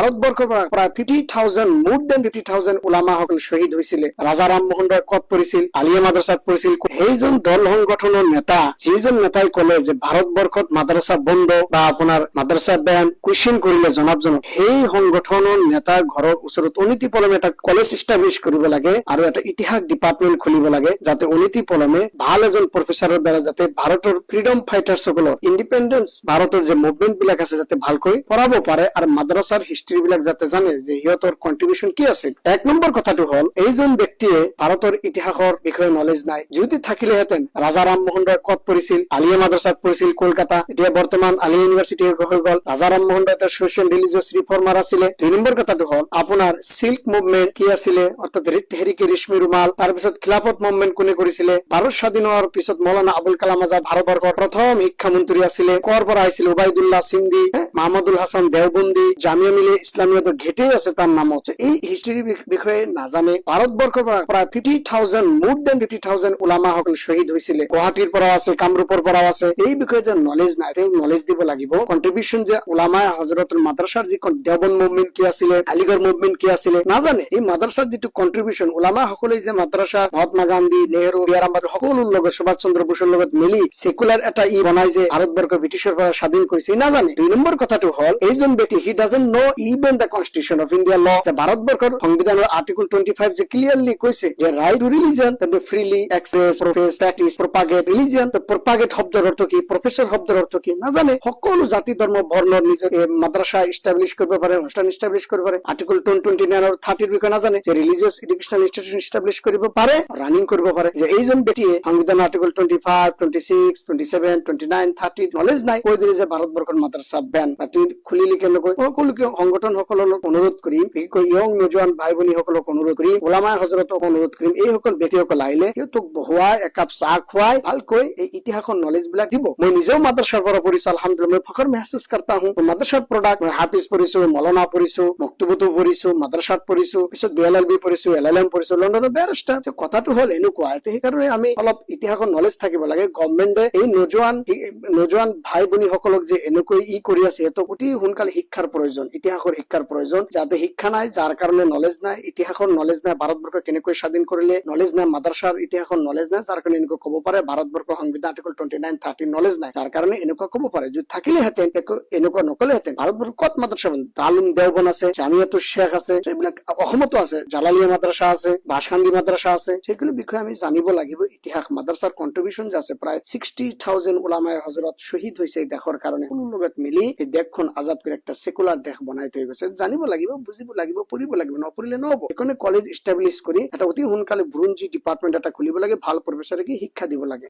ভাৰতবৰ্ষৰ পৰা প্ৰায় 50,000 more than 50,000 ওলামা সকল শ্বহীদ হৈছিলে। ৰাজা ৰামমোহন ৰয় ক'ত পৰিছিল? আলিয়া মাদ্ৰাসাত পৰিছিল। সেইজন দল সংগঠনৰ নেতা, যিজন নেতাই ক'লে যে ভাৰতবৰ্ষত মাদ্ৰাসা বন্ধ বা আপোনাৰ মাদ্ৰাসা বেন কুৱেশ্যন কৰিলে জনাব, সেই সংগঠনৰ নেতাৰ ঘৰৰ ওচৰত অনীতি পলমে এটা কলেজ ইষ্টাব্লিছ কৰিব লাগে আৰু এটা ইতিহাস ডিপাৰ্টমেণ্ট খুলিব লাগে, যাতে অনীতি পলমে ভাল এজন প্ৰফেচাৰৰ দ্বাৰা যাতে ভাৰতৰ ফ্ৰীডম ফাইটাৰ্ছ সকলৰ ইণ্ডিপেণ্ডেন্স, ভাৰতৰ যে মুভমেণ্ট বিলাক আছে যাতে ভালকৈ পঢ়াব পাৰে আৰু মাদ্ৰাসাৰ হিষ্ট্ৰী বিলাক যাতে জানে যে সিহঁতৰ কন্ট্ৰিবিউশন কি আছিল। এক নম্বৰ কথাটো হ'ল এইজন ব্যক্তিয়ে ভাৰতৰ ইতিহাসৰ বিষয়ে নলেজ নাই। যদি থাকিলেহেঁতেন ৰাজা ৰামমোহন ৰয় ক'ত পৰিছিল? আলিয়া মাদ্ৰাসাত পৰিছিল কলকাতা। এতিয়া বৰ্তমান আলিয়া ইউনিভাৰ্চিটি হৈ গ'ল। ৰাজা ৰামমোহন ৰয় তাৰ সোশ্যাল ৰিলিজিয়াছ ৰিফৰ্মাৰ আছিলে। 2 নম্বৰ কথাটো হ'ল আপোনাৰ সিল্ক মুভমেন্ট কি আছিলে, অৰ্থাৎ তেহৰিকে ৰেশমি ৰুমাল। তাৰপিছত খিলাফত মুভমেন্ট কোনে কৰিছিলে? ভাৰত স্বাধীন হোৱাৰ পিছত মৌলানা আবুল কালাম আজাদ ভাৰতবৰ্ষৰ প্ৰথম শিক্ষামন্ত্ৰী আছিলে। কৰ পৰা আহিছিল? উবাইদুল্লাহ সিন্ধি, মাহমুদুল হাসান দেওবন্দী, জামিয়া মিলিয়া ইছলামিয়াতৰ ঘেটেই আছে তাৰ নামত। এই হিষ্ট্ৰীৰ বিষয়ে নাজানে। ভাৰতবৰ্ষৰ পৰা প্ৰায় 50,000 more than 50,000 ওলামা সকল শ্বহীদ হৈছিলে। গুৱাহাটীৰ পৰাও আছে, কামৰূপৰ পৰাও আছে। এই বিষয়ে যে নলেজ নাই, তেওঁ নলেজ দিব লাগিব। কন্ট্ৰিবিউশন যে ওলামা হজৰতুল মাদ্ৰাসাৰ যি দেওবন্দ মুভমেন্ট কি আছিলে, আলিগড় মুভমেন্ট কি আছিলে নাজানে। এই মাদ্ৰাসাৰ যিটো কন্ট্ৰিবিউশন ওলামা সকলে যে মাদ্ৰাসা মহাত্মা গান্ধী, নেহেৰু, বি আৰ আম্বেদকাৰ সকলৰ লগত, সুভাষ চন্দ্ৰ বোসৰ লগত মিলি সেকুলাৰ এটা বনাই যে ভাৰতবৰ্ষ ব্ৰিটিছৰ পৰা স্বাধীন কৰিছে নাজানে। 2 নম্বৰ কথাটো হ'ল এইজন ব্যক্তি he doesn't know even the constitution of India law. ভাৰতবৰ্ষৰ সংবিধানৰ আৰ্টিকল 25 যে ক্লিয়াৰলি কৈছে যে right to religion freely express, profess, practise, propagate religion. Propagate শব্দৰ অৰ্থ কি, প্ৰফেছৰ শব্দৰ অৰ্থ কি নাজানে। সকলো জাতি ধৰ্ম বৰ্ণৰ নিজৰ মাদ্ৰাসা ইষ্টাব্লিছ কৰিব পাৰে, অনুষ্ঠান ইষ্টাব্লিছ কৰিব পাৰে। আৰ্টিকল 29 আৰু 30 বিষয়ে নাজানে যে ৰিলিজিয়াছ এডুকেশ্যনেল ইনষ্টিটিউচন ইষ্টাব্লিছ কৰিব পাৰে, ৰানিং কৰিব পাৰে। যে এইজন ব্যক্তিয়ে সংবিধানৰ আৰ্টিকল 25, 26, 27, 29, 30 নলেজ নাই। কৈ দিলে যে ভাৰতবৰ্ষৰ মাদ্ৰাসা বেন। তুমি খুলিলি কেনেকৈ? সকলো সংগঠন সকলক অনুৰোধ কৰিম, বিশেষকৈ ইয়ং নজোৱান ভাই ভনী সকলক অনুৰোধ কৰিম, ওলামা হজৰতক অনুৰোধ কৰিম, এইসকল ব্যক্তিসকল আহিলে সিহঁতক বহুৱাই একাপ চাহ খুৱাই ভালকৈ এই ইতিহাসৰ নলেজ বিলাক দিব। মই নিজেও মাদ্ৰাসাৰ পৰা পঢ়িছো, আলহামদুলিল্লাহ মই ফখৰ মেহসুস কৰতা হুঁ। মাদ্ৰাসাৰ প্ৰডাক্ট মই হাফিজ পঢ়িছো, মৌলানা পঢ়িছো, মক্তবতো পঢ়িছো, মাদ্ৰাসাত পঢ়িছো, পিছত BLLB পঢ়িছো, LLM পঢ়িছো, লণ্ডনৰ বেৰিষ্টাৰ। কথাটো হ'ল এনেকুৱা, সেইকাৰণে আমি অলপ ইতিহাসৰ নলেজ থাকিব লাগে। গভৰ্ণমেণ্টে এই নজোৱান ভাই ভনী সকলক যে এনেকৈ কৰি আছে, সিহঁতক অতি সোনকালে শিক্ষাৰ প্ৰয়োজন, ইতিহাসৰ শিক্ষাৰ প্ৰয়োজন। যাতে শিক্ষা নাই, যাৰ কাৰণে নলেজ নাই, ইতিহাসৰ নলেজ নাই, ভাৰতবৰ্ষ কেনেকৈ স্বাধীন কৰিলে নলেজ নাই, মাদ্ৰাসাৰ ইতিহাসৰ নলেজ নাই, যাৰ কাৰণে এনেকুৱা ক'ব পাৰে। ভাৰতবৰ্ষৰ সংবিধান আৰ্টিকল 29, 30 নলেজ নাই, যাৰ কাৰণে এনেকুৱা ক'ব পাৰে। যদি থাকিলেহেঁতেন এনেকুৱা নকলেহেঁতেন। ভাৰতবৰ্ষৰ ক'ত মাদ্ৰাসা বন্ধ? দাৰুল দেওবন্দ আছে, জামিয়াতুল শেখ আছে, সেইবিলাক অসমতো আছে, জালালিয়া মাদ্ৰাসা আছে, বাসখান্দি মাদ্ৰাসা আছে। সেইগুলো বিষয়ে আমি জানিব লাগিব। ইতিহাস মাদ্ৰাসাৰ কন্ট্ৰিবিউশন যে আছে, প্ৰায় 60,000 ওলামাই হজৰত শ্বহীদ হৈছে এই দেশৰ কাৰণে। কোনো লগত মিলি এই দেশখন আজাদ কৰি একটা সেকুলাৰ দেশ বনাই থৈ গৈছে। জানিব লাগিব, বুজিব লাগিব, পঢ়িব লাগিব, নপঢ়িলে নহব। সেইকাৰণে কলেজ ইষ্টাব্লিছ কৰি এটা অতি সোনকালে ব্ৰুঞ্জি ডিপাৰ্টমেন্ট এটা খুলিব লাগে, ভাল প্ৰফেচাৰকে শিক্ষা দিব লাগে।